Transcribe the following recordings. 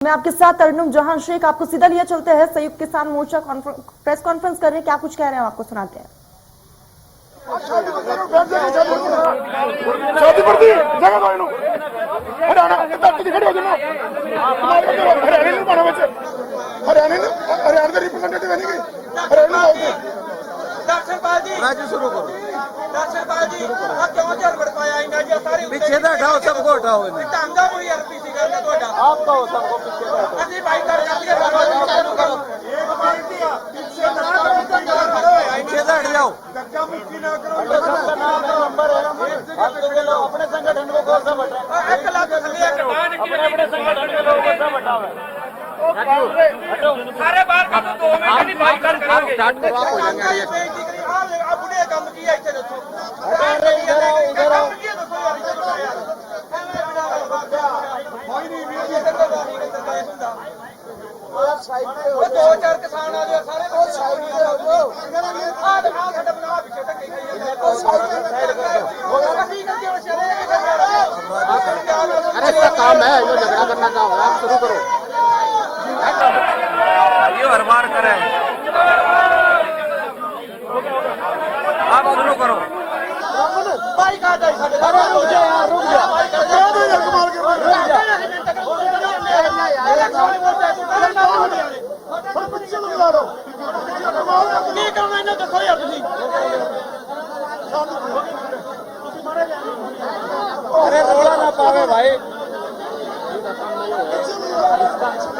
मैं आपके साथ तरन्नुम जहां शेख, आपको सीधा लिए चलते हैं। संयुक्त किसान मोर्चा प्रेस कॉन्फ्रेंस कर रहे हैं, क्या कुछ कह रहे हैं आपको सुनाते हैं। शादी पड़ती जगह दो इन्हों हरियाणा खड़ी हो जाना हरियाणा नहीं पाना बच्चे हरियाणा का रिप्रेजेंटेटिव है नहीं हरियाणा राजू शुरू करो पीछे से हटाओ सबको हटाओ आप तो सबको पीछे से हट जाओ अपने संगठन को कौन सा बटा अपने संगठन के लोगों को बटाओ सारे बार का तो 2 मिनट नहीं बात कर करेंगे काम किया इसे दसो उधर आओ वो 2-4 किसान आ गए सारे साइड पे हो जाओ साਡਾ बना पीछे तक अरे इसका काम है ये झगड़ा करना काम है आप शुरू करो ये हर बार करें आप शुरू करो बाइक आ जाए साडे रुक जा यार रुक जा कमाल के बच्चे लोग ला रहा की करना इन्हें दसो यार तुसी अरे रोला ना पावे भाई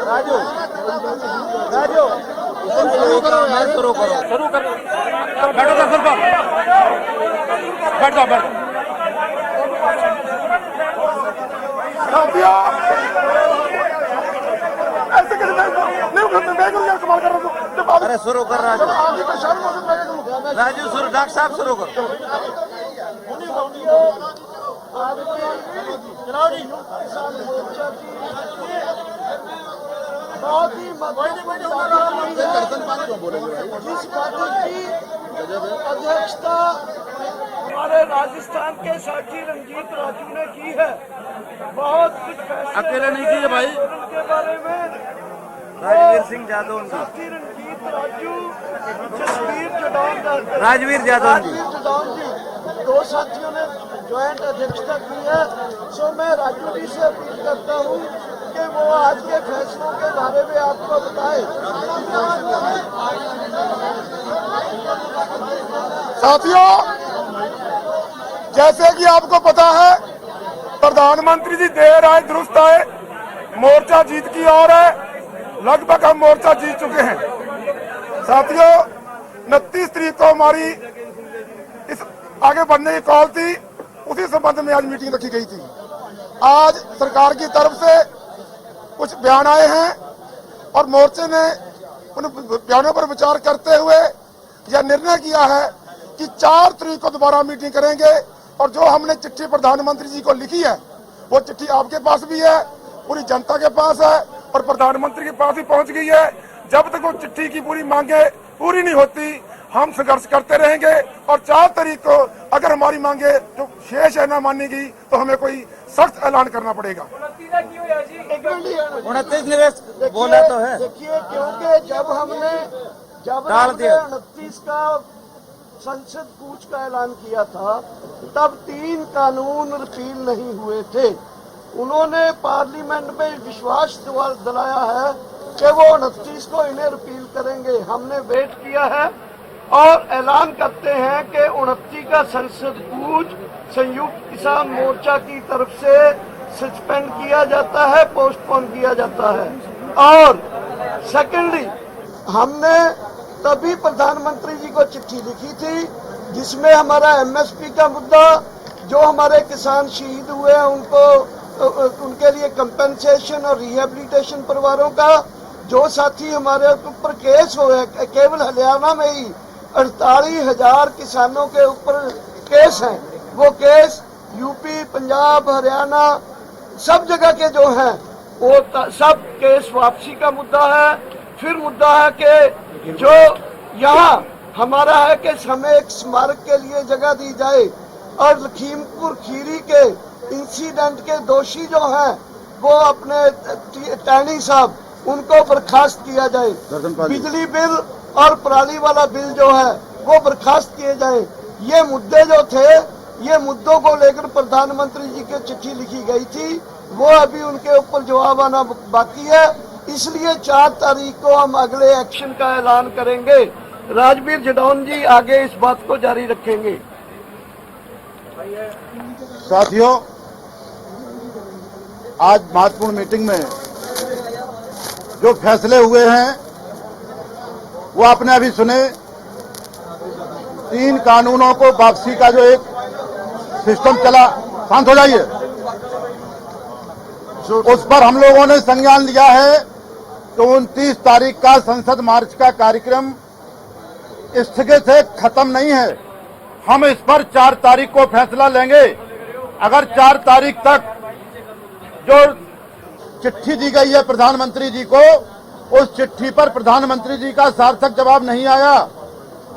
राजू राजू शुरू करो बैठो बैठ जाओ ऐसे कैसे नहीं कमाल कर रहा अरे शुरू कर राजू शुरू डॉक्टर साहब शुरू करो बहुत ही जिस पार्टी की अध्यक्षता हमारे राजस्थान के साथी रंजीत राजू ने की है, बहुत कुछ फैसले अकेले नहीं किए भाई उनके बारे में राजवीर सिंह यादव साथी रंजीत राजू जसवीर जडौन राजवीर यादव जी दो साथियों ने ज्वाइंट अध्यक्षता की है। सो मैं राजू जी से अपील करता हूँ कि वो आज के फैसलों के बारे में आपको बताए। साथियों जैसे कि आपको पता है प्रधानमंत्री जी देर आए दुरुस्त आए, मोर्चा जीत की ओर है, लगभग हम मोर्चा जीत चुके हैं। साथियों 29 तारीख को हमारी इस आगे बढ़ने की कॉल थी, उसी संबंध में आज मीटिंग रखी गई थी। आज सरकार की तरफ से कुछ बयान आए हैं और मोर्चे ने उन बयानों पर विचार करते हुए यह निर्णय किया है कि 4 तारीख को दोबारा मीटिंग करेंगे और जो हमने चिट्ठी प्रधानमंत्री जी को लिखी है वो चिट्ठी आपके पास भी है, पूरी जनता के पास है और प्रधानमंत्री के पास ही पहुंच गई है। जब तक वो चिट्ठी की पूरी मांगे पूरी नहीं होती हम संघर्ष करते रहेंगे और 4 तारीख को अगर हमारी मांगे जो शेष है ना मानी गई तो हमें कोई सख्त ऐलान करना पड़ेगा। 29 निवेश बोला तो है देखिए क्योंकि जब हमने 29 का संसद कूच का ऐलान किया था तब 3 कानून रिपील नहीं हुए थे। उन्होंने पार्लियामेंट में विश्वास दिलाया है कि वो 29 को इन्हें रिपील करेंगे। हमने वेट किया है और ऐलान करते हैं कि 29 का संसद कूच संयुक्त किसान मोर्चा की तरफ से सस्पेंड किया जाता है, पोस्टपोन किया जाता है। और सेकेंडली हमने तभी प्रधानमंत्री जी को चिट्ठी लिखी थी जिसमें हमारा एमएसपी का मुद्दा, जो हमारे किसान शहीद हुए हैं उनको उनके लिए कंपेंसेशन और रिहेबिलिटेशन परिवारों का, जो साथी हमारे ऊपर केस हुए केवल हरियाणा में ही 48,000 किसानों के ऊपर केस हैं, वो केस यूपी पंजाब हरियाणा सब जगह के जो हैं वो सब केस वापसी का मुद्दा है। फिर मुद्दा है कि जो यहाँ हमारा है कि हमें एक स्मारक के लिए जगह दी जाए और लखीमपुर खीरी के इंसिडेंट के दोषी जो हैं वो अपने टैनी साहब उनको बर्खास्त किया जाए। बिजली बिल और पराली वाला बिल जो है वो बर्खास्त किए जाए। ये मुद्दे जो थे, ये मुद्दों को लेकर प्रधानमंत्री जी की चिट्ठी लिखी गई थी, वो अभी उनके ऊपर जवाब आना बाकी है। इसलिए 4 तारीख को हम अगले एक्शन का ऐलान करेंगे। राजवीर जडौन जी आगे इस बात को जारी रखेंगे। साथियों, आज महत्वपूर्ण मीटिंग में जो फैसले हुए हैं वो आपने अभी सुने। 3 कानूनों को वापसी का जो एक सिस्टम चला, शांत हो जाइए, उस पर हम लोगों ने संज्ञान लिया है कि 29 तारीख का संसद मार्च का कार्यक्रम स्थगित है, खत्म नहीं है। हम इस पर 4 तारीख को फैसला लेंगे। अगर 4 तारीख तक जो चिट्ठी दी गई है प्रधानमंत्री जी को, उस चिट्ठी पर प्रधानमंत्री जी का सार्थक जवाब नहीं आया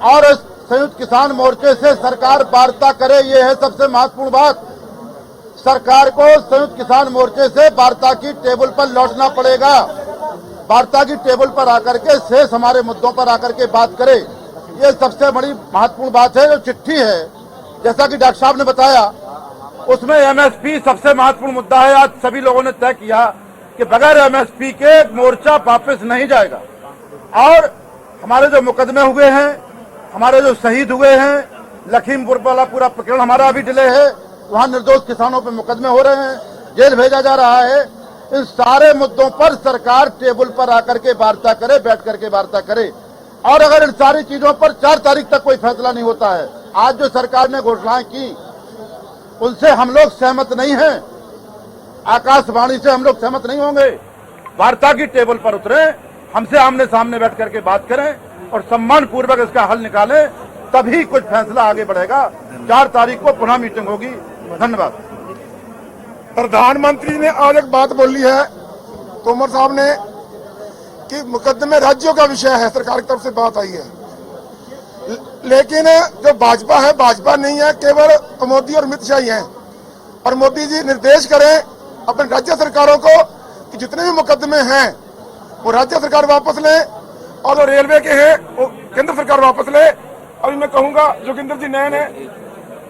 और संयुक्त किसान मोर्चे से सरकार वार्ता करे, ये है सबसे महत्वपूर्ण बात। सरकार को संयुक्त किसान मोर्चे से वार्ता की टेबल पर लौटना पड़ेगा। वार्ता की टेबल पर आकर के शेष हमारे मुद्दों पर आकर के बात करे, ये सबसे बड़ी महत्वपूर्ण बात है। जो चिट्ठी है, जैसा कि डॉक्टर साहब ने बताया, उसमें एमएसपी सबसे महत्वपूर्ण मुद्दा है। आज सभी लोगों ने तय किया कि बगैर एमएसपी के मोर्चा वापस नहीं जाएगा। और हमारे जो मुकदमे हुए हैं, हमारे जो शहीद हुए हैं, लखीमपुर वाला पूरा प्रकरण हमारा अभी डिले है, वहां निर्दोष किसानों पर मुकदमे हो रहे हैं, जेल भेजा जा रहा है। इन सारे मुद्दों पर सरकार टेबल पर आकर के वार्ता करे, बैठ करके वार्ता करे। और अगर इन सारी चीजों पर 4 तारीख तक कोई फैसला नहीं होता है, आज जो सरकार ने घोषणाएं की उनसे हम लोग सहमत नहीं हैं, आकाशवाणी से हम लोग सहमत नहीं होंगे। वार्ता की टेबल पर उतरे, हमसे आमने सामने बैठ करके बात करें और सम्मान पूर्वक इसका हल निकालें, तभी कुछ फैसला आगे बढ़ेगा। 4 तारीख को पुनः मीटिंग होगी। धन्यवाद। प्रधानमंत्री ने आज एक बात बोली है, तोमर साहब ने, कि मुकदमे राज्यों का विषय है, सरकार की तरफ से बात आई है। लेकिन जो भाजपा है, भाजपा नहीं है, केवल मोदी और अमित शाह ही हैं। और मोदी जी निर्देश करें अपने राज्य सरकारों को कि जितने भी मुकदमे हैं वो राज्य सरकार वापस ले, और जो रेलवे के हैं वो केंद्र सरकार वापस ले। अभी मैं कहूंगा जोगिंदर जी नैन है,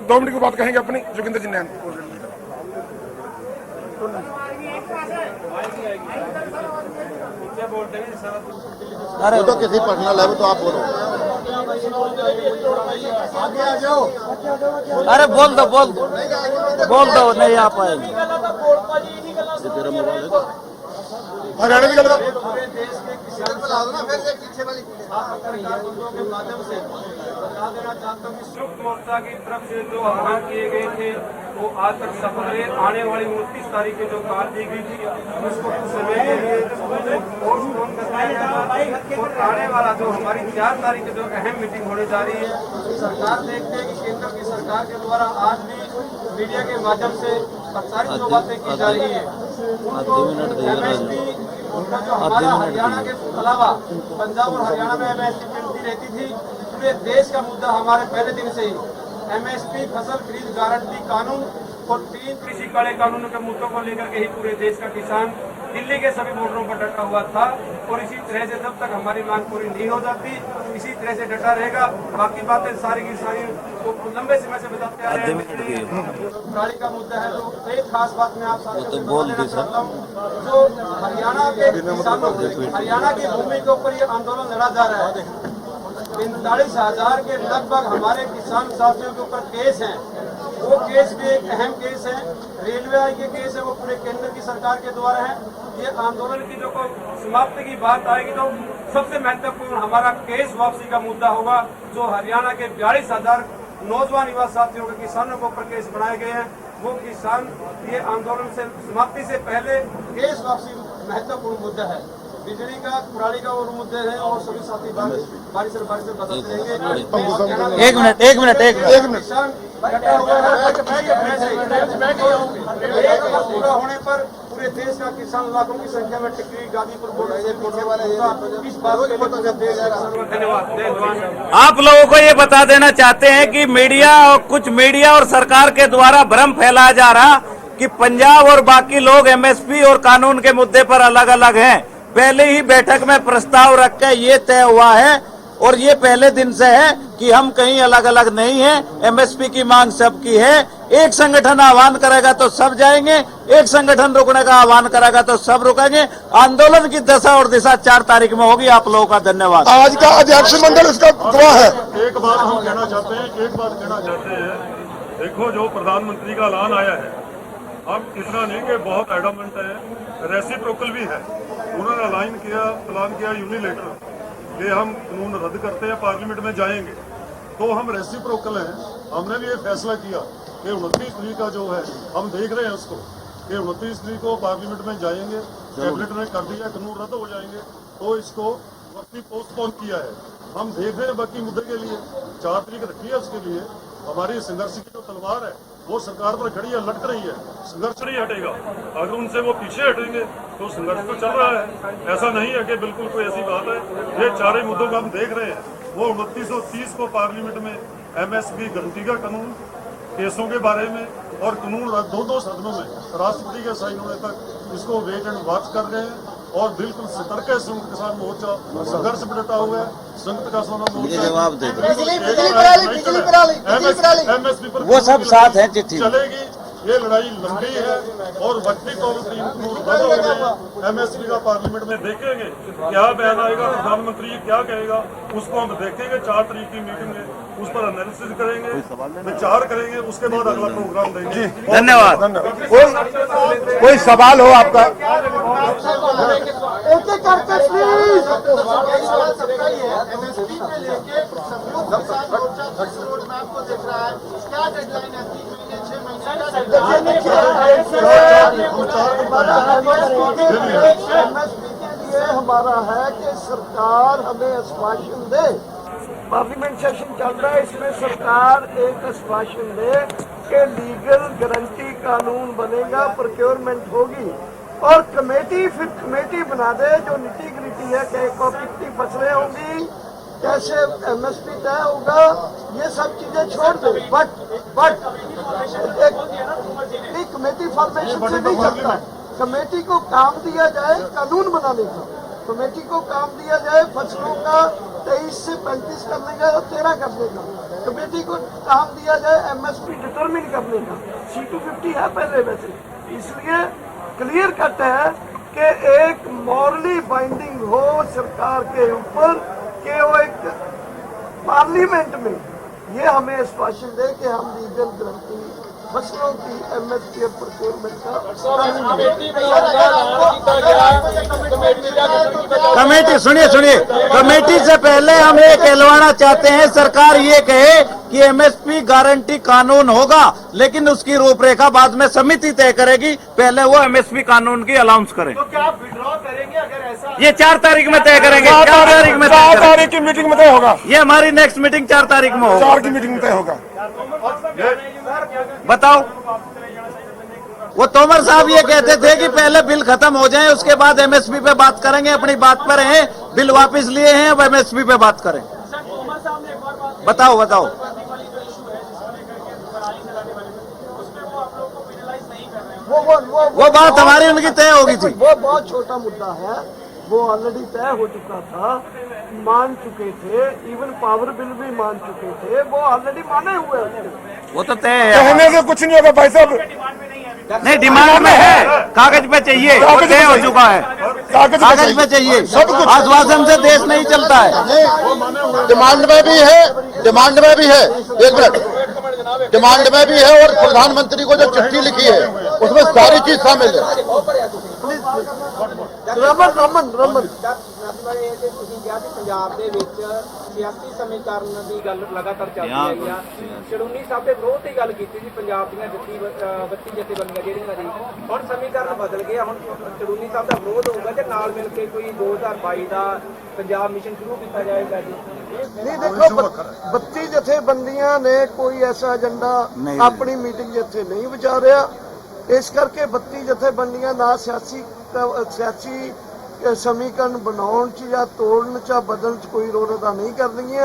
2 मिनट की बात कहेंगे अपनी। जोगिंदर जी नैन। अरे वो तो किसी पर्सनल है, वो तो आप बोलो। अरे बोल दो, नहीं आ पाएंगे। हरियाणा की गल पूरे देश के किसान के माध्यम से बता देना चाहता हूँ कि संयुक्त मोर्चा की तरफ से जो आह्वान किए गए थे वो आज तक सफल रहे। आने वाली 29 तारीख को जो कार दी गई थी उसको कुछ समय के लिए पोस्टपोन कर दिया जाएगा। और आने वाला जो हमारी 4 तारीख की जो अहम मीटिंग होने जा रही है, सरकार देखते हैं कि केंद्र की सरकार के द्वारा आज भी मीडिया के माध्यम से प्रचारित जो बातें की जा रही है, उनको एमएसपी उनका जो हमारा हरियाणा के अलावा पंजाब और हरियाणा में एमएसपी मिलती रहती थी, पूरे देश का मुद्दा हमारे पहले दिन से ही एमएसपी, फसल खरीद गारंटी कानून और 3 कृषि काले कानूनों के मुद्दों को लेकर के ही पूरे देश का किसान दिल्ली के सभी बॉर्डरों पर डटा हुआ था। और इसी तरह से जब तक हमारी मांग पूरी नहीं हो जाती, इसी तरह से डटा रहेगा। बाकी बातें सारी की सारी तो लंबे समय से बताते आ रहे हैं। पराली का मुद्दा है, तो एक खास बात मैं आप साथ बोलना चाहता हूँ। जो हरियाणा के किसानों, हरियाणा की भूमि के ऊपर ये आंदोलन लड़ा जा रहा है। 45,000 के लगभग हमारे किसान साथियों के ऊपर केस हैं। वो केस भी एक अहम केस है, रेलवे आई के केस है, वो पूरे केंद्र की सरकार के द्वारा है। ये आंदोलन की जो समाप्ति की बात आएगी तो सबसे महत्वपूर्ण हमारा केस वापसी का मुद्दा होगा। जो हरियाणा के 42,000 नौजवान युवा साथियों के किसानों के ऊपर केस बनाए गए हैं, वो किसान ये आंदोलन से समाप्ति से पहले केस वापसी महत्वपूर्ण मुद्दा है। बिजली का, पराली का और मुद्दे हैं और सभी साथी बारी से बताते रहेंगे। एक मिनट। किसान डटा हुआ है। पूरा होने पर पूरे देश का किसान लाखों की संख्या में टिकरी गाजीपुर बॉर्डर से पहुंचने वाले हैं। इस बात के लिए धन्यवाद। आप लोगों को ये बता देना चाहते हैं कि मीडिया और सरकार के द्वारा भ्रम फैलाया जा रहा कि पंजाब और बाकी लोग एमएसपी और कानून के मुद्दे पर अलग अलग हैं। पहले ही बैठक में प्रस्ताव रख के ये तय हुआ है और ये पहले दिन से है कि हम कहीं अलग अलग नहीं हैं। एमएसपी की मांग सबकी है। एक संगठन आह्वान करेगा तो सब जाएंगे, एक संगठन रुकने का आह्वान करेगा तो सब रुकेंगे। आंदोलन की दशा और दिशा 4 तारीख में होगी। आप लोगों का धन्यवाद। आज का अध्यक्ष मंडल इसका गवाह है। एक बात हम कहना चाहते हैं, देखो जो प्रधानमंत्री का ऐलान आया है, हम इतना नहीं कि बहुत एडमेंट है, रेसिप्रोकल भी है। उन्होंने ऐलान किया यूनिलेटरल कि हम कानून रद्द करते हैं, पार्लियामेंट में जाएंगे, तो हम रेसिप्रोकल हैं। हमने भी ये फैसला किया कि 29 तारीख का जो है हम देख रहे हैं उसको कि 29 तारीख को पार्लियामेंट में जाएंगे, कैबिनेट ने कर दिया कानून रद्द हो जाएंगे, तो इसको वक्ती पोस्टपोन किया है। हम देख रहे हैं बाकी मुद्दे के लिए 4 तारीख रखी है। उसके लिए हमारी संघर्ष की जो तलवार है वो सरकार पर खड़ी है, लटक रही है। संघर्ष नहीं हटेगा। अगर उनसे वो पीछे हटेंगे तो संघर्ष तो चल रहा है। ऐसा नहीं है कि बिल्कुल कोई ऐसी बात है। ये 4 ही मुद्दों को हम देख रहे हैं। वो 2930 को पार्लियामेंट में एमएसपी गारंटी का कानून, केसों के बारे में और कानून दो सदनों में राष्ट्रपति के साइन होने तक इसको वेट एंड वॉच कर रहे हैं। और बिल्कुल सतर्क है संयुक्त किसान मोर्चा, संघर्ष में डटा हुआ है। संयुक्त किसान मोर्चा जवाब दे दो। एमएसपी पर वो सब साथ हैं चिट्ठी में। चलेगी। ये लड़ाई लंबी है और वक्ती तौर पर एमएसपी का पार्लियामेंट में देखेंगे क्या बयान आएगा, प्रधानमंत्री क्या कहेगा, उसको हम देखेंगे। 4 तारीख की मीटिंग में उस पर एनालिसिस करेंगे, विचार करेंगे, उसके बाद अगला प्रोग्राम देंगे। धन्यवाद। कोई सवाल हो आपका? एक एक करके प्लीज। ये हमारा है कि सरकार हमें आश्वासन दे। पार्लियामेंट सेशन चल रहा है, इसमें सरकार एक आश्वासन दे कि लीगल गारंटी कानून बनेगा, प्रोक्योरमेंट होगी और फिर कमेटी बना दे जो निटी ग्रिटी है कि कितनी फसलें होंगी, कैसे एमएसपी तय होगा, ये सब चीजें छोड़ दे। बट एक कमेटी फॉर्मेशन से नहीं चलता। कमेटी को काम दिया जाए कानून बनाने का, कमेटी को काम दिया जाए फसलों का 23 से 35 करने का और 13 करने का। कमेटी को काम दिया जाए एमएसपी डिटरमिन करने का। C250 है पहले वैसे, इसलिए क्लियर कट है कि एक मॉरली बाइंडिंग हो सरकार के ऊपर कि वो एक पार्लियामेंट में ये हमें आश्वासन दे कि हम लीगल गारंटी फसलों की एमएसपी और प्रोक्योरमेंट का कमेटी सुनिए, कमेटी से पहले हम ये कहलवाना चाहते हैं, सरकार ये कहे कि एमएसपी गारंटी कानून होगा, लेकिन उसकी रूपरेखा बाद में समिति तय करेगी। पहले वो एमएसपी कानून की अनाउंस करें। तो क्या आप विड्रॉ करेंगे अगर ऐसा? ये 4 तारीख में तय करेंगे। 4 तारीख में 4 तारीख की मीटिंग में तय होगा। ये हमारी नेक्स्ट मीटिंग 4 तारीख में होगा। 4 की मीटिंग में तय होगा। बताओ। वो तोमर साहब ये कहते थे कि पहले बिल खत्म हो जाए उसके बाद एमएसपी पे बात करेंगे। अपनी बात पर हैं, बिल वापस लिए हैं, अब एमएसपी पे बात करें। बताओ। वो बात हमारी उनकी तय होगी थी। वो बहुत छोटा मुद्दा है, वो ऑलरेडी तय हो चुका था, मान चुके थे। इवन पावर बिल भी मान चुके थे, वो ऑलरेडी माने हुए हैं। वो तो तय है। कहने से कुछ नहीं होगा भाई साहब। नहीं, डिमांड में है, कागज पे चाहिए, वो तय हो चुका है। कागज पे चाहिए, आश्वासन से देश नहीं चलता है। डिमांड में भी है, एक मिनट, डिमांड में भी है और प्रधानमंत्री को जो चिट्ठी लिखी है उसमें सारी चीज शामिल है। रमन ਪੰਜਾਬ ਦੇ ਵਿੱਚ ਸਿਆਸੀ ਸਮੀਕਰਨ ਦੀ ਗੱਲ ਲਗਾਤਾਰ ਚੱਲਦੀ ਹੈਗੀ ਆ। ਸ਼੍ਰੋਮਣੀ ਸਾਹਿਬ ਦੇ ਵਿਰੋਧ ਦੀ ਗੱਲ ਕੀਤੀ ਸੀ ਪੰਜਾਬ ਦੀਆਂ 32 ਜਥੇਬੰਦੀਆਂ ਜਿਹੜੀਆਂ ਜੀ, ਹੁਣ ਸਮੀਕਰਨ ਬਦਲ ਗਿਆ। ਹੁਣ ਸ਼੍ਰੋਮਣੀ ਸਾਹਿਬ ਦਾ ਵਿਰੋਧ ਹੋਊਗਾ ਤੇ ਨਾਲ ਮਿਲ ਕੇ ਕੋਈ 2022 ਦਾ ਪੰਜਾਬ ਮਿਸ਼ਨ ਸ਼ੁਰੂ ਕੀਤਾ ਜਾਏਗਾ ਜੀ। नहीं देखो, 32 जथेबंदियां ने कोई ऐसा एजेंडा अपनी मीटिंग इत्थे नहीं विचारिया। इस करके 32 जथेबंदियां ना सियासी समीकरण बनाने च या तोड़ने च बदलने च कोई रोल अदा नहीं कर रही।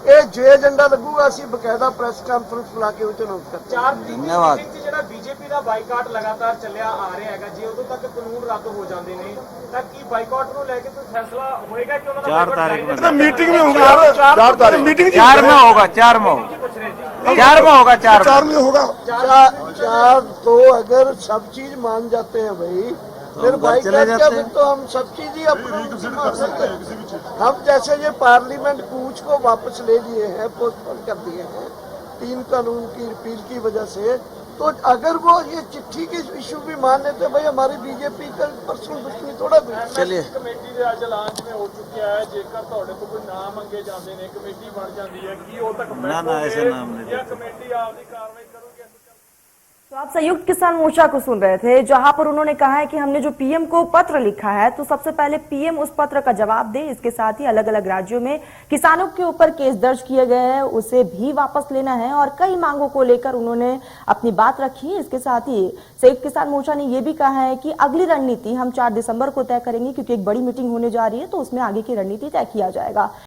ਇਹ ਜੇ ਏਜੰਡਾ ਲੱਗੂਗਾ ਅਸੀਂ ਬਕਾਇਦਾ ਪ੍ਰੈਸ ਕਾਨਫਰੰਸ ਬੁਲਾ ਕੇ ਉਹ ਚ ਅਨਾਉਂਸ ਕਰਦੇ ਹਾਂ। ਧੰਨਵਾਦ। ਜਿਹੜਾ ਬੀਜੇਪੀ ਦਾ ਬਾਈਕਾਟ ਲਗਾਤਾਰ ਚੱਲਿਆ ਆ ਰਿਹਾ ਹੈਗਾ, ਜੇ ਉਦੋਂ ਤੱਕ ਕਾਨੂੰਨ ਰੱਦ ਹੋ ਜਾਂਦੇ ਨੇ ਤਾਂ ਕੀ ਬਾਈਕਾਟ ਨੂੰ ਲੈ ਕੇ ਕੋਈ ਫੈਸਲਾ ਹੋਏਗਾ ਕਿ ਉਹਨਾਂ ਦਾ 4 तारीख में तो मीटिंग में होगा यार, 4 तारीख मीटिंग 4 में होगा, 4 में होगा, 4 में होगा, 4 में होगा। चार तो अगर सब चीज मान जाते हैं भाई, फिर बाईकाट क्या, फिर तो हम सब चीज ही अप्रूव मान सकते हैं। हम जैसे ये पार्लियामेंट कूच को वापस ले लिए हैं, पोस्टपोन कर दिए हैं 3 कानून की रिपील की वजह से, तो अगर वो ये चिट्ठी के इशू भी मान लेते भाई, हमारी बीजेपी का पर्सनल दुश्मनी थोड़ा भी। चलिए ਕਮੇਟੀ ਦੇ ਅੱਜ ਐਲਾਨ ਜਿਵੇਂ ਹੋ ਚੁੱਕਿਆ ਹੈ, ਜੇਕਰ ਤੁਹਾਡੇ ਤੋਂ ਕੋਈ ਨਾਮ ਮੰਗੇ ਜਾਂਦੇ ਨੇ, ਕਮੇਟੀ ਬਣ ਜਾਂਦੀ ਹੈ, ਕੀ ਉਹ ਤੱਕ ना ना ऐसे नाम नहीं ਜਾਂ ਕਮੇਟੀ ਆਪਦੀ ਕਾਰਵਾਈ ਕਰੂਗੀ? तो आप संयुक्त किसान मोर्चा को सुन रहे थे, जहां पर उन्होंने कहा है कि हमने जो पीएम को पत्र लिखा है तो सबसे पहले पीएम उस पत्र का जवाब दे। इसके साथ ही अलग अलग राज्यों में किसानों के ऊपर केस दर्ज किए गए हैं, उसे भी वापस लेना है और कई मांगों को लेकर उन्होंने अपनी बात रखी। इसके साथ ही संयुक्त किसान मोर्चा ने यह भी कहा है कि अगली रणनीति हम 4 दिसंबर को तय करेंगे, क्योंकि एक बड़ी मीटिंग होने जा रही है तो उसमें आगे की रणनीति तय किया जाएगा।